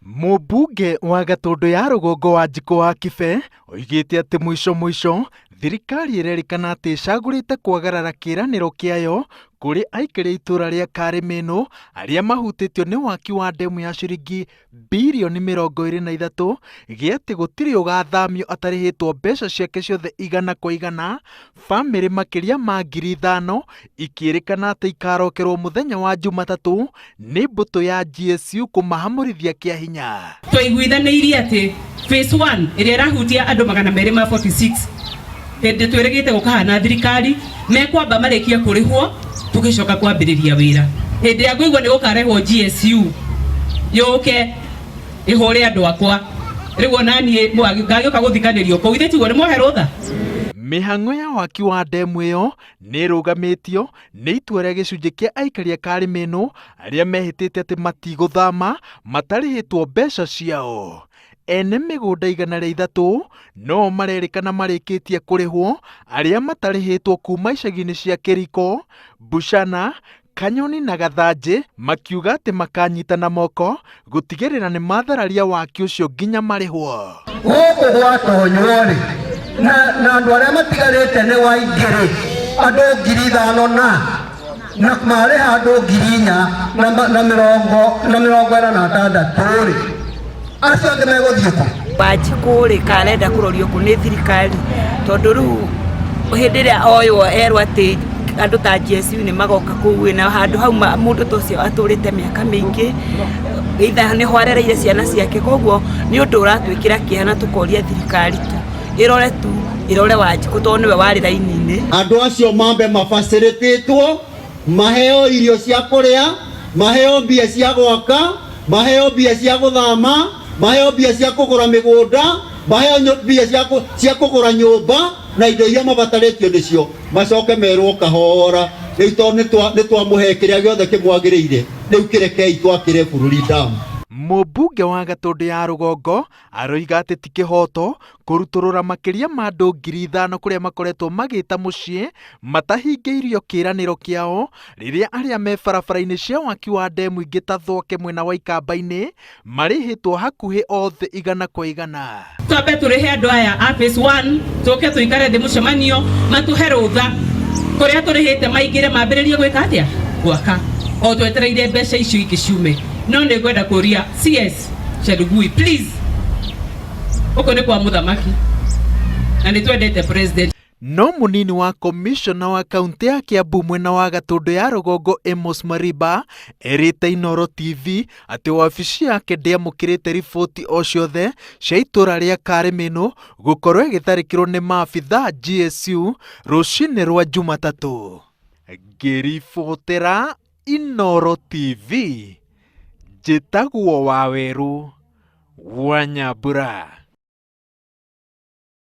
Mumbunge wa Gatundu ya rugongo Wanjiku wa Kibe oigite ati mwisho thirikari irerikana ati icagurite kwagarara kiraniro kiayo kuri aikari itura ria Karimenu aria mahutitio ni waaki wa ndemu ya ciringi birioni 23 giati gutiri ugathamio atarihitwo mbeca ciake ciothe igana kwa igana. Family makiria ma 5,000 ikirikana ati ikarokerwo muthenya wa Jumatatu ni mbuto ya GSU kuhamurithia kia hinya. Twaiguithanirie ati phase 1 iria irahutia andu 246 hindi twirigite gukahana thirikari mekwamba marikia kurihwo tugicoka kwambiriria wira. Hindi ya kuigwa ni gukarehwo GSU yuke ihore andu akwa rigo nani ngagioka guthikanirio ko ithetigo ni mohe rutha. Mihang'o ya waaki wa ndemu iyo ni rugamitio ni itua ria gicunji kia aikari a Karimenu aria mehitite ati matiguthama matarihitwo mbeca ciao. Ene migunda 103 no marerikana marikitie kurihwo aria matarihitwo kuma icagi-ini cia Kiroko, Bushana, Kanyoni na Gathanji makiuga ati makanyitana moko gutigirira ni mathararia waaki ucio nginya marihwo. Guku gwatonywo ri na andu aria matigarite ni waingiri andu 5,000 na mariha andu 4,046 ri acio angi meguthie ku. Wanjiku ri karenda kurorio ku ni thirikari tondu riu hindi ria oywo erwo ati andu ta GSU ni magoka kuu na handu hau mundu tocio aturite miaka mingi itha ni hwarereire ciana ciake koguo ni undu uratwikira kihana tukoria thirikari tu irore Wanjiku tondu niwe wari raini-ini. Andu acio mambe mafacilititwo maheo irio cia kuria, maheo mbia cia gwaka, maheo mbia cia guthama, maheo mbia cia kugura migunda, maheo mbia cia kugura nyumba na indo iria mabataritio nicio macoke merwo kahora rito ni twamuhe kiria giothe kimwagiriire riu kirekei twakire bururi damu. Mumbunge wa Gatundu ya rugongo aroiga ati ti kihoto kuruturura makiria ma andu 5,000 kuria makoretwo magita mucii matahingeirio kiraniro kiao riria aria me barabara-ini cia waaki wa ndemu ingi ta Thoke mwena wa Ikamba-ini marihitwo hakuhi othe igana kwa igana. Twambe turihe andu aya a phase 1 tuke tuikare thi mucemanio matuhe rutha kuria turihite maingire mambiririe gwika atia gwaka o twetereire mbeca icio igiciume. No ni gwenda kuria CS Cherugui please uko ni kwa muthamaki na ni twendete president. No munini wa commissioner wa kaunti ya Kiambu mwena wa Gatundu ya rugongo Amos Mariba erite Inoro TV ati wabici yake ndiamukirite riboti o ciothe cia itura ria Karimenu gukorwo igitharikirwo ni maabitha GSU rucini rwa Jumatatu. Ngiribothera Inoro TV njitagwo Waweru wa Nyambura.